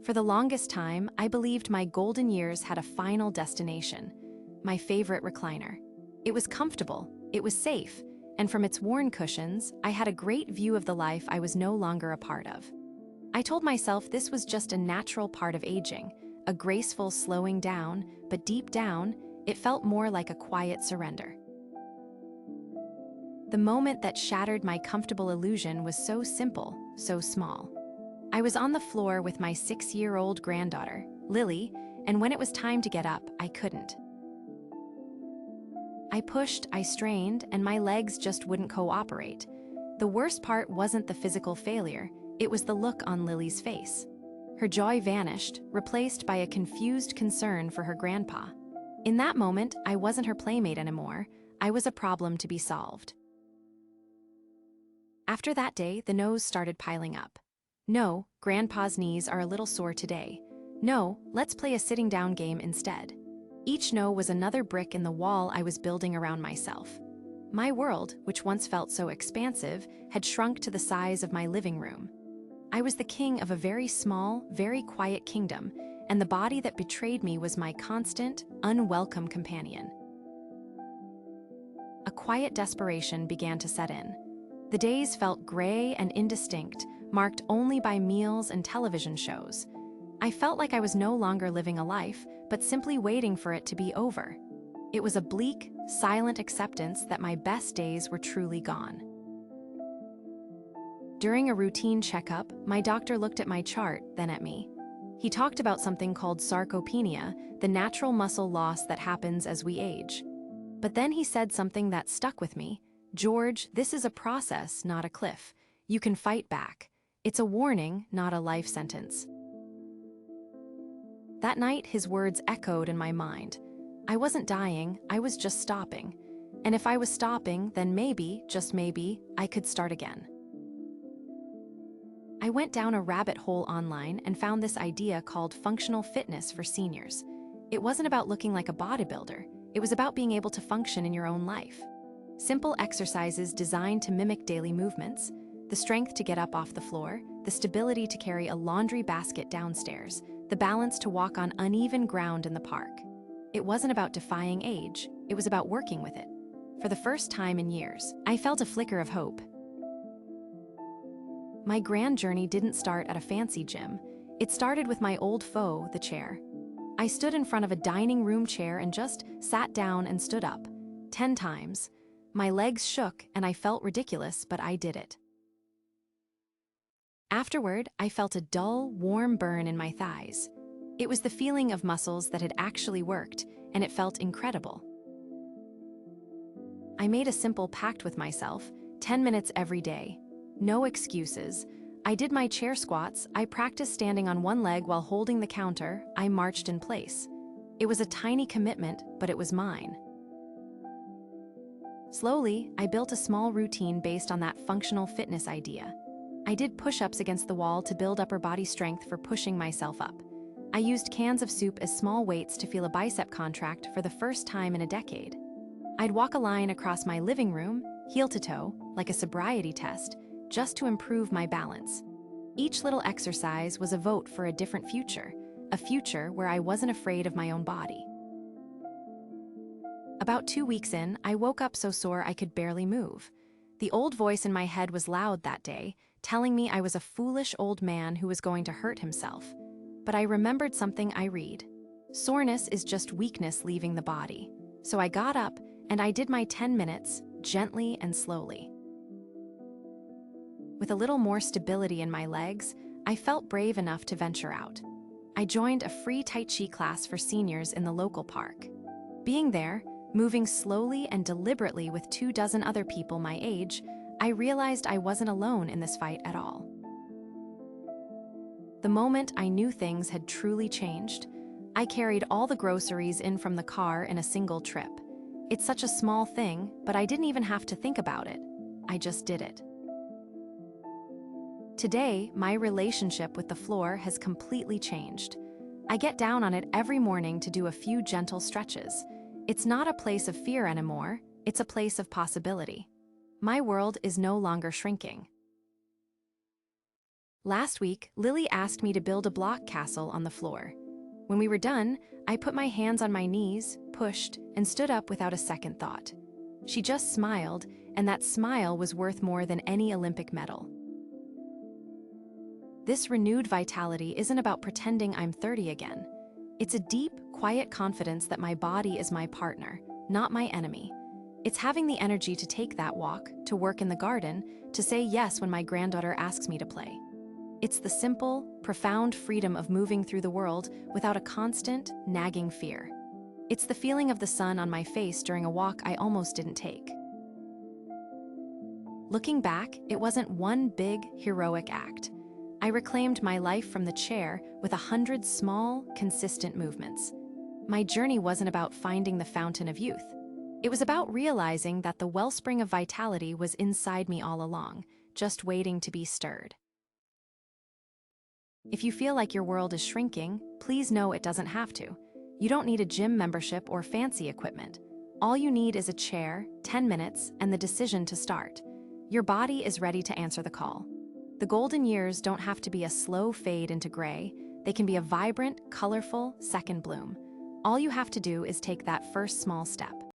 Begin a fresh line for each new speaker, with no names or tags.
For the longest time, I believed my golden years had a final destination, my favorite recliner. It was comfortable, it was safe, and from its worn cushions, I had a great view of the life I was no longer a part of. I told myself this was just a natural part of aging, a graceful slowing down, but deep down, it felt more like a quiet surrender. The moment that shattered my comfortable illusion was so simple, so small. I was on the floor with my 6-year-old granddaughter, Lily, and when it was time to get up, I couldn't. I pushed, I strained, and my legs just wouldn't cooperate. The worst part wasn't the physical failure, it was the look on Lily's face. Her joy vanished, replaced by a confused concern for her grandpa. In that moment, I wasn't her playmate anymore, I was a problem to be solved. After that day, the no's started piling up. No, Grandpa's knees are a little sore today. No, let's play a sitting down game instead. Each no was another brick in the wall I was building around myself. My world, which once felt so expansive, had shrunk to the size of my living room. I was the king of a very small, very quiet kingdom, and the body that betrayed me was my constant, unwelcome companion. A quiet desperation began to set in. The days felt gray and indistinct, marked only by meals and television shows. I felt like I was no longer living a life, but simply waiting for it to be over. It was a bleak, silent acceptance that my best days were truly gone. During a routine checkup, my doctor looked at my chart, then at me. He talked about something called sarcopenia, the natural muscle loss that happens as we age. But then he said something that stuck with me. "George, this is a process, not a cliff. You can fight back. It's a warning, not a life sentence." That night, his words echoed in my mind. I wasn't dying, I was just stopping. And if I was stopping, then maybe, just maybe, I could start again. I went down a rabbit hole online and found this idea called functional fitness for seniors. It wasn't about looking like a bodybuilder, it was about being able to function in your own life. Simple exercises designed to mimic daily movements, the strength to get up off the floor, the stability to carry a laundry basket downstairs, the balance to walk on uneven ground in the park. It wasn't about defying age, it was about working with it. For the first time in years, I felt a flicker of hope. My grand journey didn't start at a fancy gym. It started with my old foe, the chair. I stood in front of a dining room chair and just sat down and stood up. 10 times. My legs shook and I felt ridiculous, but I did it. Afterward, I felt a dull, warm burn in my thighs. It was the feeling of muscles that had actually worked, and it felt incredible. I made a simple pact with myself, 10 minutes every day. No excuses. I did my chair squats, I practiced standing on one leg while holding the counter, I marched in place. It was a tiny commitment, but it was mine. Slowly, I built a small routine based on that functional fitness idea. I did push-ups against the wall to build upper body strength for pushing myself up. I used cans of soup as small weights to feel a bicep contract for the first time in a decade. I'd walk a line across my living room, heel to toe, like a sobriety test, just to improve my balance. Each little exercise was a vote for a different future, a future where I wasn't afraid of my own body. About 2 weeks in, I woke up so sore I could barely move. The old voice in my head was loud that day, telling me I was a foolish old man who was going to hurt himself. But I remembered something I read. Soreness is just weakness leaving the body. So I got up, and I did my 10 minutes, gently and slowly. With a little more stability in my legs, I felt brave enough to venture out. I joined a free Tai Chi class for seniors in the local park. Being there, moving slowly and deliberately with 24 other people my age, I realized I wasn't alone in this fight at all. The moment I knew things had truly changed, I carried all the groceries in from the car in a single trip. It's such a small thing, but I didn't even have to think about it. I just did it. Today, my relationship with the floor has completely changed. I get down on it every morning to do a few gentle stretches. It's not a place of fear anymore, it's a place of possibility. My world is no longer shrinking. Last week, Lily asked me to build a block castle on the floor. When we were done, I put my hands on my knees, pushed, and stood up without a second thought. She just smiled, and that smile was worth more than any Olympic medal. This renewed vitality isn't about pretending I'm 30 again. It's a deep, quiet confidence that my body is my partner, not my enemy. It's having the energy to take that walk, to work in the garden, to say yes when my granddaughter asks me to play. It's the simple, profound freedom of moving through the world without a constant, nagging fear. It's the feeling of the sun on my face during a walk I almost didn't take. Looking back, it wasn't one big, heroic act. I reclaimed my life from the chair with 100 small, consistent movements. My journey wasn't about finding the fountain of youth. It was about realizing that the wellspring of vitality was inside me all along, just waiting to be stirred. If you feel like your world is shrinking, please know it doesn't have to. You don't need a gym membership or fancy equipment. All you need is a chair, 10 minutes, and the decision to start. Your body is ready to answer the call. The golden years don't have to be a slow fade into gray. They can be a vibrant, colorful second bloom. All you have to do is take that first small step.